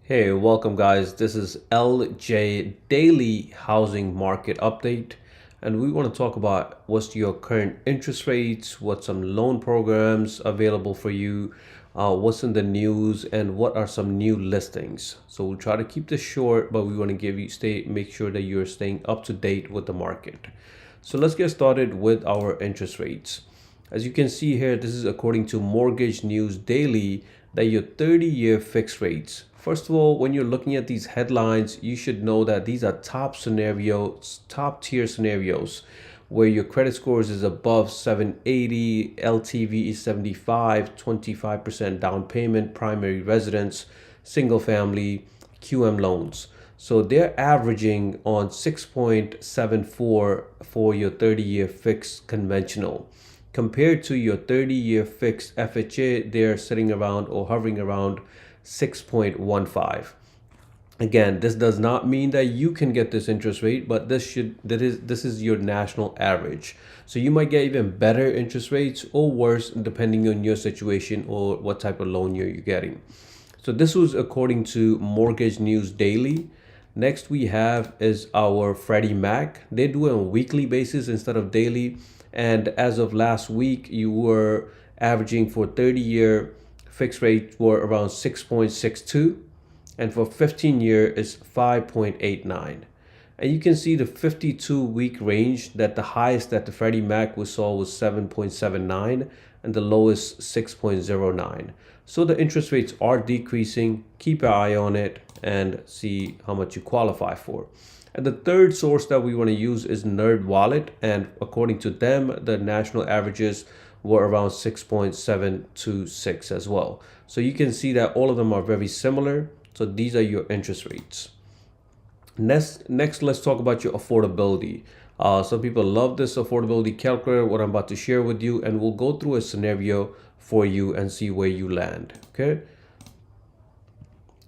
Hey, welcome guys. This is LJ Daily Housing Market Update, and we want to talk about what's your current interest rates, what some loan programs available for you, what's in the news, and what are some new listings. So we'll try to keep this short, but we want to make sure that you're staying up to date with the market. So let's get started with our interest rates. As you can see here, this is according to Mortgage News Daily that your 30-year fixed rates. First of all, when you're looking at these headlines, you should know that these are top tier scenarios where your credit scores is above 780, LTV is 75, 25% down payment, primary residence, single family, QM loans. So they're averaging on 6.74 for your 30-year fixed conventional. Compared to your 30-year fixed FHA, they're sitting around or hovering around 6.15. Again, this does not mean that you can get this interest rate, but this is your national average. So you might get even better interest rates or worse depending on your situation or what type of loan you're getting. So this was according to Mortgage News Daily. Next we have is our Freddie Mac. They do it on a weekly basis instead of daily. And as of last week, you were averaging for 30-year fixed rate were around 6.62, and for 15-year is 5.89. And you can see the 52-week range that the highest that the Freddie Mac we saw was 7.79 and the lowest 6.09. So the interest rates are decreasing. Keep an eye on it and see how much you qualify for. And the third source that we want to use is NerdWallet, and according to them, the national averages were around 6.726 as well. So you can see that all of them are very similar. So these are your interest rates. Next, let's talk about your affordability. Some people love this affordability calculator, what I'm about to share with you, and we'll go through a scenario for you and see where you land. Okay.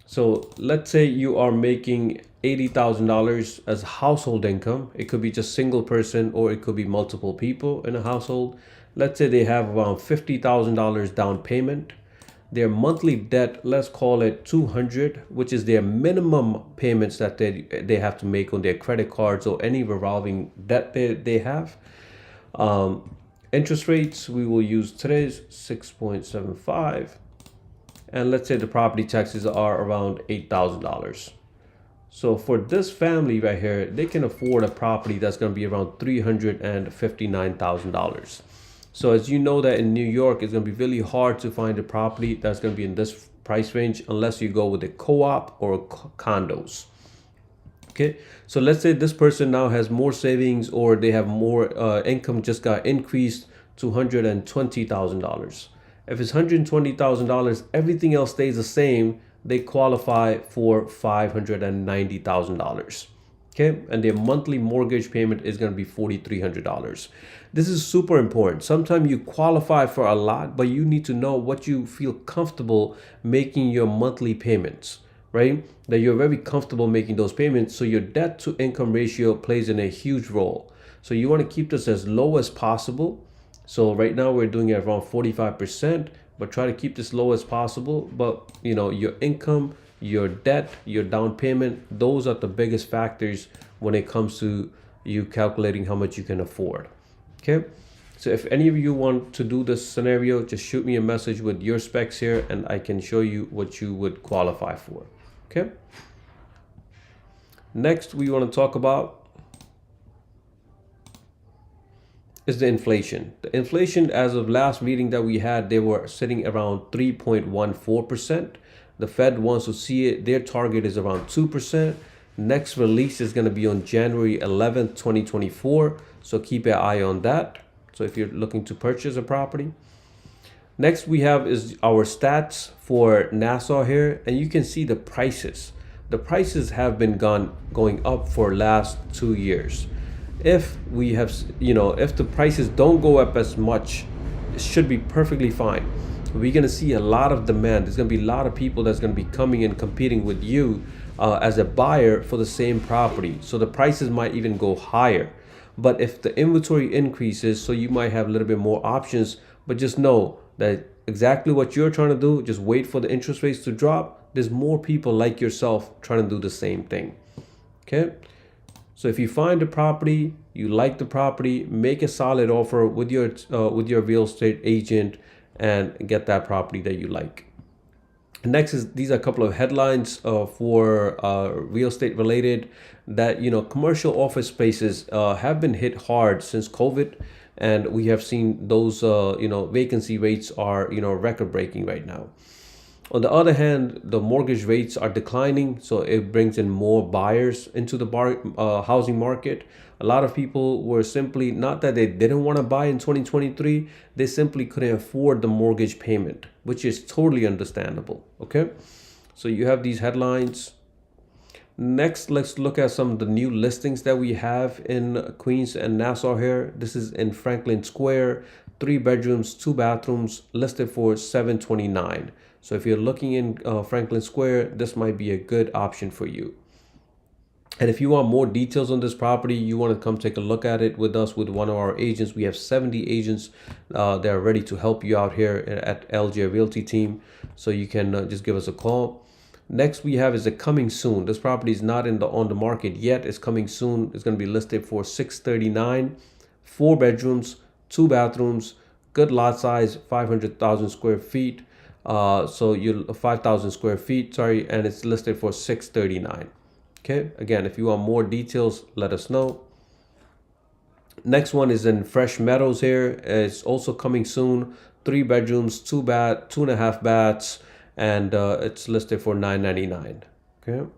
So let's say you are making $80,000 as household income. It could be just single person or it could be multiple people in a household. Let's say they have around $50,000 down payment. Their monthly debt, let's call it 200, which is their minimum payments that they have to make on their credit cards or any revolving debt they have. Interest rates, we will use today's 6.75. And let's say the property taxes are around $8,000. So for this family right here, they can afford a property that's going to be around $359,000. So as you know that in New York, it's going to be really hard to find a property that's going to be in this price range unless you go with a co-op or condos. Okay, so let's say this person now has more savings or they have more income just got increased to $120,000. If it's $120,000, everything else stays the same. They qualify for $590,000. Okay, and their monthly mortgage payment is going to be $4,300. This is super important. Sometimes you qualify for a lot, but you need to know what you feel comfortable making your monthly payments, right? That you're very comfortable making those payments. So your debt to income ratio plays in a huge role. So you want to keep this as low as possible. So right now we're doing it around 45%, but try to keep this low as possible. But you know, your income, your debt, your down payment, those are the biggest factors when it comes to you calculating how much you can afford. Okay. So if any of you want to do this scenario, just shoot me a message with your specs here and I can show you what you would qualify for. Okay. Next, we want to talk about is the inflation. The inflation as of last meeting that we had, they were sitting around 3.14%. The Fed wants to see it. Their target is around 2%. Next release is going to be on January 11th, 2024. So keep an eye on that. So if you're looking to purchase a property. Next we have is our stats for Nassau here. And you can see the prices. The prices have been going up for last 2 years. If we have, if the prices don't go up as much, it should be perfectly fine. We're going to see a lot of demand. There's going to be a lot of people that's going to be coming and competing with you as a buyer for the same property. So the prices might even go higher. But if the inventory increases, so you might have a little bit more options, but just know that exactly what you're trying to do. Just wait for the interest rates to drop. There's more people like yourself trying to do the same thing. Okay. So if you find a property, you like the property, make a solid offer with your real estate agent and get that property that you like. Next is these are a couple of headlines for real estate related that commercial office spaces have been hit hard since COVID, and we have seen those vacancy rates are record breaking right now. On the other hand, the mortgage rates are declining, so it brings in more buyers into the housing market. A lot of people were simply not that they didn't want to buy in 2023, they simply couldn't afford the mortgage payment, which is totally understandable. Okay, so you have these headlines. Next, let's look at some of the new listings that we have in Queens and Nassau here. This is in Franklin Square, 3 bedrooms, 2 bathrooms, listed for $729. So if you're looking in Franklin Square, this might be a good option for you. And if you want more details on this property, you want to come take a look at it with us, with one of our agents. We have 70 agents that are ready to help you out here at LJ Realty Team. So you can just give us a call. Next we have is a coming soon. This property is not on the market yet. It's coming soon. It's going to be listed for $639. 4 bedrooms, 2 bathrooms, good lot size, 500,000 square feet. So you 5,000 square feet, sorry, and it's listed for $639. Okay, again, if you want more details, let us know. Next one is in Fresh Meadows here. It's also coming soon. 3 bedrooms, 2.5 baths, and it's listed for $999. Okay.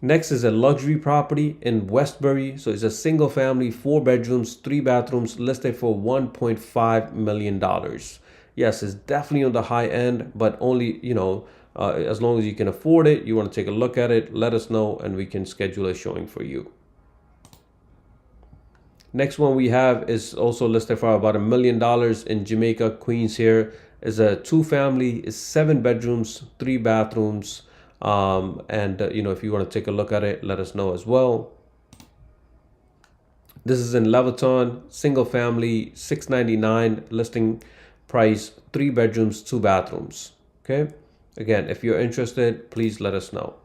Next is a luxury property in Westbury. So it's a single family, 4 bedrooms, 3 bathrooms, listed for $1.5 million. Yes, it's definitely on the high end, but only, as long as you can afford it, you want to take a look at it, let us know, and we can schedule a showing for you. Next one we have is also listed for about $1 million in Jamaica, Queens here. Is a 2 family, is 7 bedrooms, 3 bathrooms. If you want to take a look at it, let us know as well. This is in Leviton, single family, $699 listing price, 3 bedrooms, 2 bathrooms. Okay. Again, if you're interested, please let us know.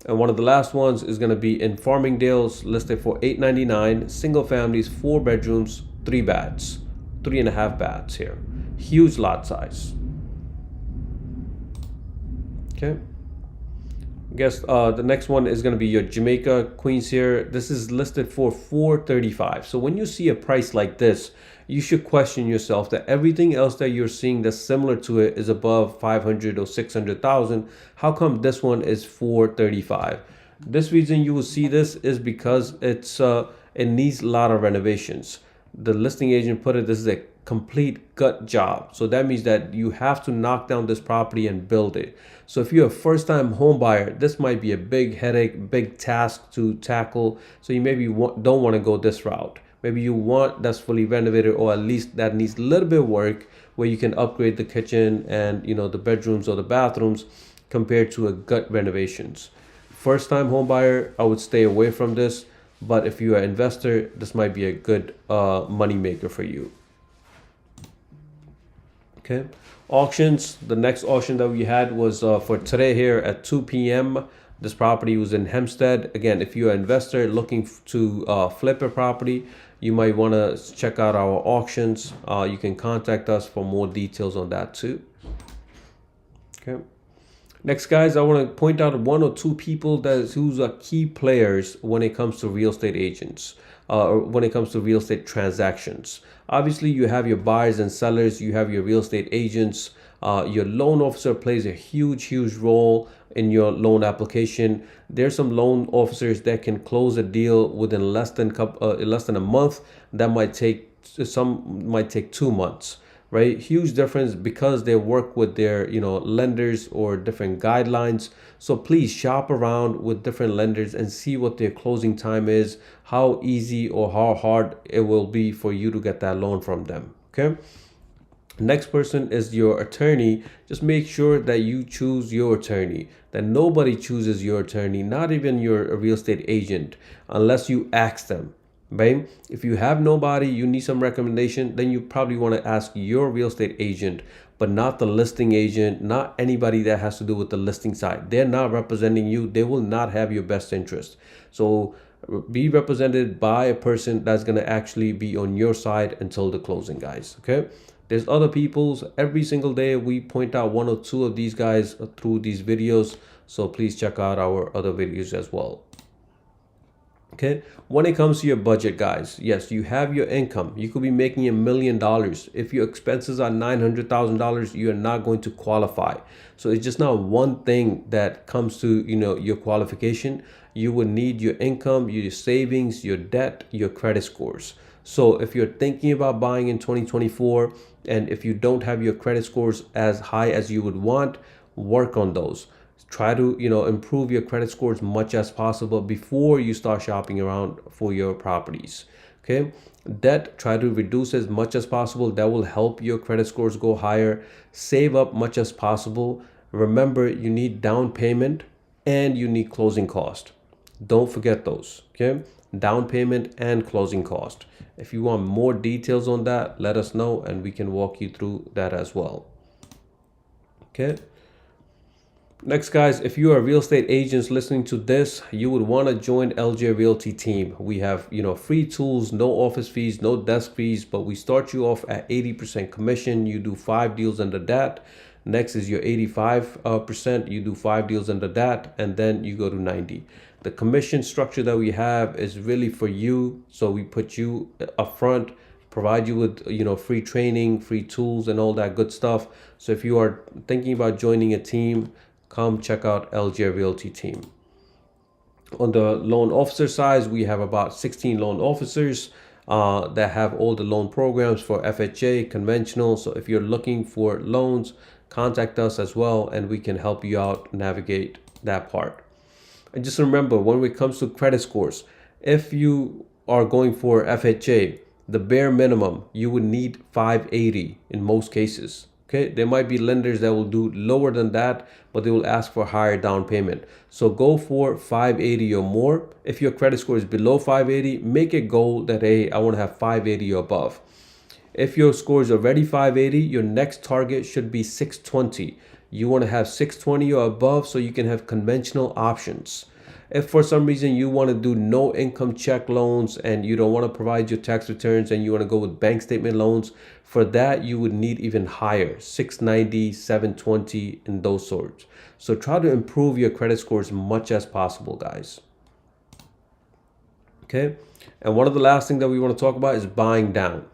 And one of the last ones is going to be in Farmingdale's, listed for $899, single families, 4 bedrooms, 3 baths, 3.5 baths here. Huge lot size. Okay. I guess the next one is going to be your Jamaica, Queens here. This is listed for $435. So when you see a price like this, you should question yourself that everything else that you're seeing that's similar to it is above 500 or 600,000. How come this one is $435? This reason you will see this is because it needs a lot of renovations. The listing agent put it, this is a complete gut job. So that means that you have to knock down this property and build it. So if you're a first-time home buyer, this might be a big headache, big task to tackle. So you maybe don't want to go this route. Maybe you want that's fully renovated, or at least that needs a little bit of work, where you can upgrade the kitchen and the bedrooms or the bathrooms compared to a gut renovations. First-time home buyer, I would stay away from this. But if you're an investor, this might be a good money maker for you. Okay. Auctions. The next auction that we had was for today here at 2 p.m. This property was in Hempstead. Again, if you're an investor looking to flip a property, you might want to check out our auctions. You can contact us for more details on that too. Okay. Next, guys, I want to point out 1 or 2 people who's are key players when it comes to real estate agents, or when it comes to real estate transactions. Obviously, you have your buyers and sellers, you have your real estate agents. Your loan officer plays a huge role in your loan application. There's some loan officers that can close a deal within less than a month. That might take 2 months. Right? Huge difference because they work with their, lenders or different guidelines. So please shop around with different lenders and see what their closing time is, how easy or how hard it will be for you to get that loan from them. Okay. Next person is your attorney. Just make sure that you choose your attorney, that nobody chooses your attorney, not even your real estate agent, unless you ask them. Right? If you have nobody, you need some recommendation, then you probably want to ask your real estate agent, but not the listing agent, not anybody that has to do with the listing side. They're not representing you. They will not have your best interest. So be represented by a person that's going to actually be on your side until the closing, guys. Okay. There's other people's every single day. We point out one or two of these guys through these videos. So please check out our other videos as well. Okay, when it comes to your budget, guys, yes, you have your income. You could be making $1 million. If your expenses are $900,000, you are not going to qualify. So it's just not one thing that comes to, your qualification. You would need your income, your savings, your debt, your credit scores. So if you're thinking about buying in 2024, and if you don't have your credit scores as high as you would want, work on those. Try to improve your credit score as much as possible before you start shopping around for your properties. Okay, debt, try to reduce as much as possible. That will help your credit scores go higher. Save up much as possible. Remember, you need down payment and you need closing cost. Don't forget those. Okay, down payment and closing cost. If you want more details on that, let us know and we can walk you through that as well. Okay. Next, guys, if you are real estate agents listening to this, you would want to join LJ Realty team. We have, free tools, no office fees, no desk fees, but we start you off at 80% commission. You do 5 deals under that. Next is your 85%. You do 5 deals under that, and then you go to 90. The commission structure that we have is really for you. So we put you up front, provide you with, free training, free tools, and all that good stuff. So if you are thinking about joining a team, come check out LJ Realty team. On the loan officer side, we have about 16 loan officers that have all the loan programs for FHA, conventional. So if you're looking for loans, contact us as well, and we can help you out navigate that part. And just remember, when it comes to credit scores, if you are going for FHA, the bare minimum, you would need 580 in most cases. Okay, there might be lenders that will do lower than that, but they will ask for higher down payment. So go for 580 or more. If your credit score is below 580, make a goal that, hey, I want to have 580 or above. If your score is already 580, your next target should be 620. You want to have 620 or above so you can have conventional options. If for some reason you want to do no income check loans and you don't want to provide your tax returns and you want to go with bank statement loans, for that you would need even higher, 690, 720, and those sorts. So try to improve your credit score as much as possible, guys. Okay, and one of the last things that we want to talk about is buying down.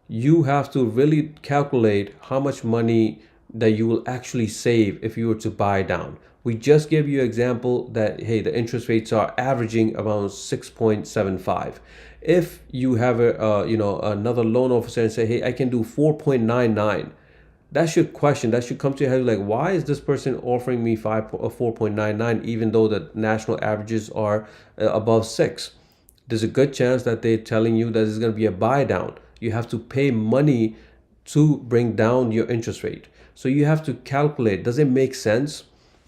You have to really calculate how much money that you will actually save if you were to buy down. We just gave you an example that, hey, the interest rates are averaging around 6.75. If you have another loan officer and say, hey, I can do 4.99, that should come to your head like, why is this person offering me 4.99 even though the national averages are above 6? There's a good chance that they're telling you that it's going to be a buy down. You have to pay money to bring down your interest rate. So you have to calculate, does it make sense?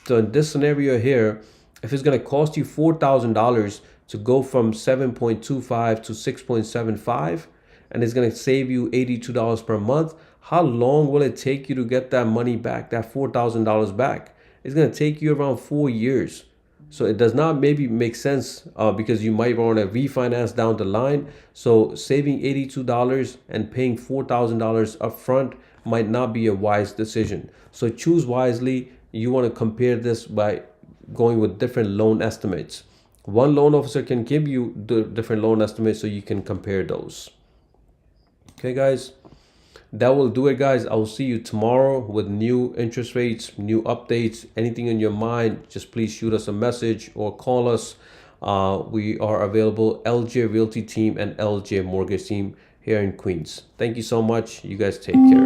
So in this scenario here, if it's going to cost you $4,000 to go from 7.25 to 6.75, and it's going to save you $82 per month, how long will it take you to get that money back, that $4,000 back? It's going to take you around 4 years. So it does not maybe make sense because you might want to refinance down the line. So saving $82 and paying $4,000 upfront might not be a wise decision. So choose wisely. You want to compare this by going with different loan estimates. One loan officer can give you the different loan estimates so you can compare those. Okay, guys, that will do it, guys. I will see you tomorrow with new interest rates, new updates. Anything in your mind, just please shoot us a message or call us. We are available, LJ Realty team and LJ Mortgage team here in Queens. Thank you so much. You guys take care.